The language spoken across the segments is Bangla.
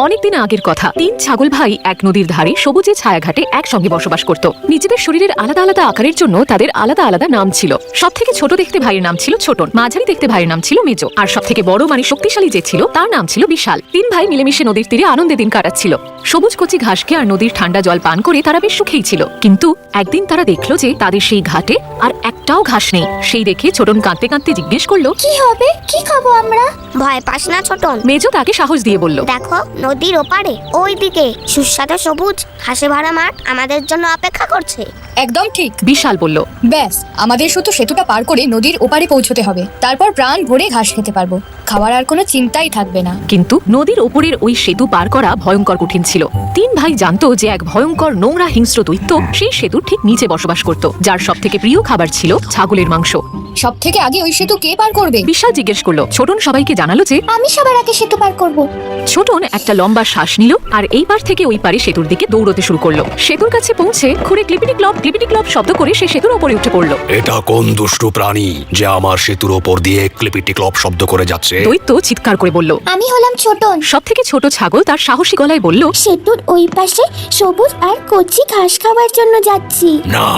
অনেকদিন আগের কথা। তিন ছাগল ভাই এক নদীর ধারে সবুজে ছায়াঘাটে একসঙ্গে বসবাস করত। নিজেদের শরীরের আলাদা আলাদা আকারের জন্য তাদের আলাদা আলাদা নাম ছিল। সব থেকে ছোট দেখতে ভাইয়ের নাম ছিল ছোটন, মাঝারি দেখতে ভাইয়ের নাম ছিল মেজো, আর সব থেকে বড় মানে শক্তিশালী যে ছিল তার নাম ছিল বিশাল। তিন ভাই মিলেমিশে নদীর তীরে আনন্দে দিন কাটাচ্ছিল। সবুজ কচি ঘাসকে আর নদীর ঠান্ডা জল পান করে তারা বেশ সুখেই ছিল। কিন্তু একদিন তারা দেখলো যে তাদের সেই ঘাটে আর একটাও ঘাস নেই। সেই দেখে ছোটন কাঁদতে কাঁদতে জিজ্ঞেস করলো, কি হবে, কি খাবো আমরা? ভয় পাস না ছোটন, মেজো তাকে সাহস দিয়ে বলল, দেখো নদীর ওপারে ওই দিকে সুস্বাদু সবুজ ঘাসে ভরা মাঠ আমাদের জন্য অপেক্ষা করছে। একদম ঠিক, বিশাল বলল। ব্যাস আমাদের শুধু সেতুটা পার করে নদীর ওপারে পৌঁছতে হবে, তারপর প্রাণ ভরে ঘাস খেতে পারবো, খাওয়ার আর কোনো চিন্তাই থাকবে না। কিন্তু নদীর ওপরের ওই সেতু পার করা ভয়ঙ্কর কঠিন ছিল। তিন ভাই জানতো যে এক ভয়ঙ্কর নোংরা হিংস্র দৈত্য সেই সেতুর ঠিক নিচে বসবাস করত, যার সব থেকে প্রিয় খাবার ছিল ছাগলের মাংস। সব থেকে আগে ওই সেতু কে পার করবে? বিশাল জিজ্ঞেস করলো। ছোটন সবাইকে জানালো যে আমি সবার আগে সেতু পার করব। ছোটন একটা লম্বা শ্বাস নিল আর এই পার থেকে ওই পারে সেতুর দিকে দৌড়তে শুরু করলো। সেতুর কাছে পৌঁছে খুঁড়ে ক্লিপিটি ক্লপ শব্দ করে সে সেতুর উপরে উঠে পড়লো। এটা কোন দুষ্টু প্রাণী যে আমার সেতুর ওপর দিয়ে ক্লিপিটি ক্লপ শব্দ করে যাচ্ছে? দৈত্য চিৎকার করে বলল। আমি হলাম ছোটন। সব থেকে ছোট ছাগল তার সাহসী গলায় বলল, সেতুর ওই পাশে সবুজ আর কচি ঘাস খাওয়ার জন্য যাচ্ছি। না,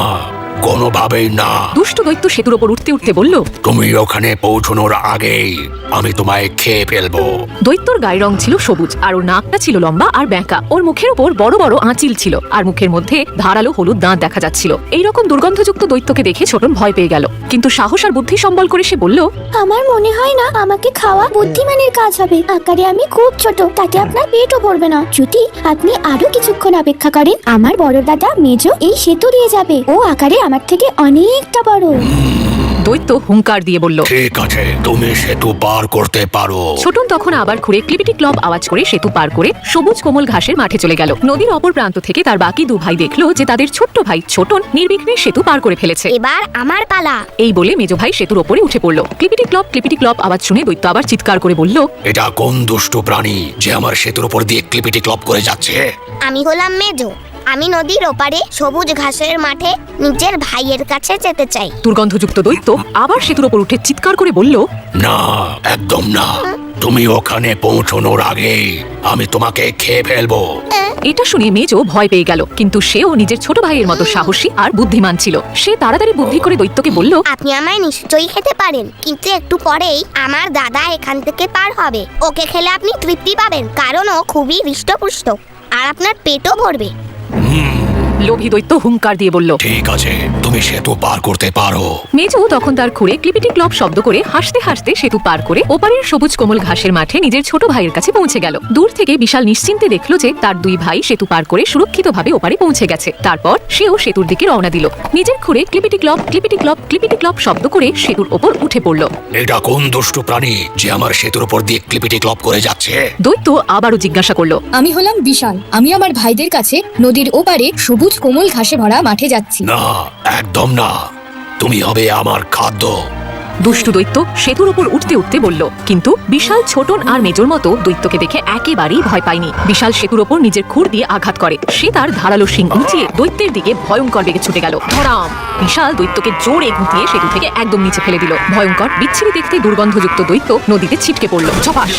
কোনোভাবেই না। দুষ্ট দৈত্য সেতুর ওপর উঠতে উঠতে বলল, তুমি ওখানে পৌঁছানোর আগেই আমি তোমায় খেয়ে ফেলবো। দৈত্যর গায়ের রং ছিল সবুজ আর ওর নাকটা ছিল লম্বা আর ব্যাঁকা। ওর মুখের উপর বড় বড় আঁচিল ছিল আর মুখের মধ্যে ধারালো হলুদ দাঁত দেখা যাচ্ছিল। এইরকম দুর্গন্ধযুক্ত দৈত্যকে দেখে ছোটন ভয় পেয়ে গেল, কিন্তু সাহস আর বুদ্ধি সম্বল করে সে বলল, আমার মনে হয় না আমাকে খাওয়া বুদ্ধিমানের কাজ হবে। আকারে আমি খুব ছোট, তাতে আপনার পেটও ভরবে না। যদি আপনি আরো কিছুক্ষণ অপেক্ষা করেন, আমার বড় দাদা মেজো এই সেতু দিয়ে যাবে। ও আকারে আমার থেকে অনেকটা বড়। দৈত্য হুঙ্কার দিয়ে বলল, ঠিক আছে, তুমি সেতু পার করতে পারো। ছোটন তখন আবার ঘুরে ক্লিপিটি ক্লপ আওয়াজ করে সেতু পার করে সবুজ কোমল ঘাসের মাঠে চলে গেল। নদীর অপর প্রান্ত থেকে তার বাকি দু ভাই দেখলো যে তাদের ছোট্ট ভাই ছোটন নির্বিঘ্নে সেতু পার করে ফেলেছে। এবার আমার পালা। এই বলে মেজো ভাই সেতুর ওপরে উঠে পড়লো। ক্লিপিটি ক্লপ আওয়াজ শুনে দৈত্য আবার চিৎকার করে বলল, এটা কোন দুষ্টু প্রাণী যে আমার সেতুর ওপর দিয়ে ক্লিপিটি ক্লপ করে যাচ্ছে? আমি হলাম মেজো। আমি নদীর ওপারে সবুজ ঘাসের মাঠে নিজের ভাইয়ের কাছে যেতে চাই। দুর্গন্ধযুক্ত দৈত্য আবার সেতুর ওপর উঠে চিৎকার করে বলল, না, একদম না। তুমি ওখানে পৌঁছানোর আগেই আমি তোমাকে খেয়ে ফেলবো। এটা শুনে মেজো ভয় পেয়ে গেল, কিন্তু সেও নিজের ছোট ভাইয়ের মতো সাহসী আর বুদ্ধিমান ছিল। সে তাড়াতাড়ি বুদ্ধি করে দৈত্যকে বলল, আপনি আমায় নিশ্চয়ই খেতে পারেন, কিন্তু একটু পরেই আমার দাদা এখান থেকে পার হবে। ওকে খেলে আপনি তৃপ্তি পাবেন, কারণ ও খুবই হৃষ্টপুষ্ট আর আপনার পেটও ভরবে। লোভী দৈত্য হুঙ্কার দিয়ে বলল, ঠিক আছে, তুমি সেতু পার করতে পারো। মেজো তখন তার খুঁড়ে ক্লিপিটি ক্লপ শব্দ করে হাসতে হাসতে সেতু পার করে ওপারের সবুজ কোমল ঘাসের মাঠে নিজের ছোট ভাইয়ের কাছে পৌঁছে গেল। দূর থেকে বিশাল নিশ্চিন্তে দেখলো যে তার দুই ভাই সেতু পার করে সুরক্ষিতভাবে ওপারে পৌঁছে গেছে। তারপর সেও সেতুর দিকে রওনা দিল। নিজের খুঁড়ে ক্লিপিটি ক্লপ শব্দ করে সেতুর ওপর উঠে পড়ল। এটা কোন দুষ্টু প্রাণী যে আমার সেতুর ওপর দিয়ে ক্লিপিটি ক্লপ করে যাচ্ছে? দৈত্য আবারও জিজ্ঞাসা করলো, আমি হলাম বিশাল। আমি আমার ভাইদের কাছে নদীর ওপারে সবুজ কোমল ঘাসে ভরা মাঠে যাচ্ছি। না, একদম না। তুমি হবে আমার খাদ্য। দুষ্টু দৈত্য সেতুর উপর উঠতে উঠতে বলল, কিন্তু বিশাল ছোটন আর মেজোর মতো দৈত্যকে দেখে একেবারেই ভয় পায়নি। বিশাল সেতুর উপর নিজের খুর দিয়ে আঘাত করে। সে তার ধারালো শিং উঁচিয়ে দৈত্যের দিকে ভয়ঙ্কর বেগে ছুটে গেল। ধরাম! বিশাল দৈত্যকে জোরে গুঁতিয়ে সেতু থেকে একদম নিচে ফেলে দিল। ভয়ঙ্কর বিচ্ছিরি দেখতে দুর্গন্ধযুক্ত দৈত্য নদীতে ছিটকে পড়ল। ঝপাস!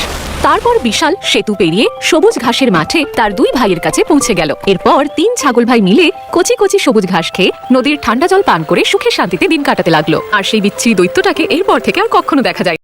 তারপর বিশাল সেতু পেরিয়ে সবুজ ঘাসের মাঠে তার দুই ভাইয়ের কাছে পৌঁছে গেল। এরপর তিন ছাগল ভাই মিলে কচি কচি সবুজ ঘাস খেয়ে নদীর ঠান্ডা জল পান করে সুখে শান্তিতে দিন কাটাতে লাগলো। আর সেই বিচ্ছিরি দৈত্যটাকে এরপর থেকে আর কখনো দেখা যায়।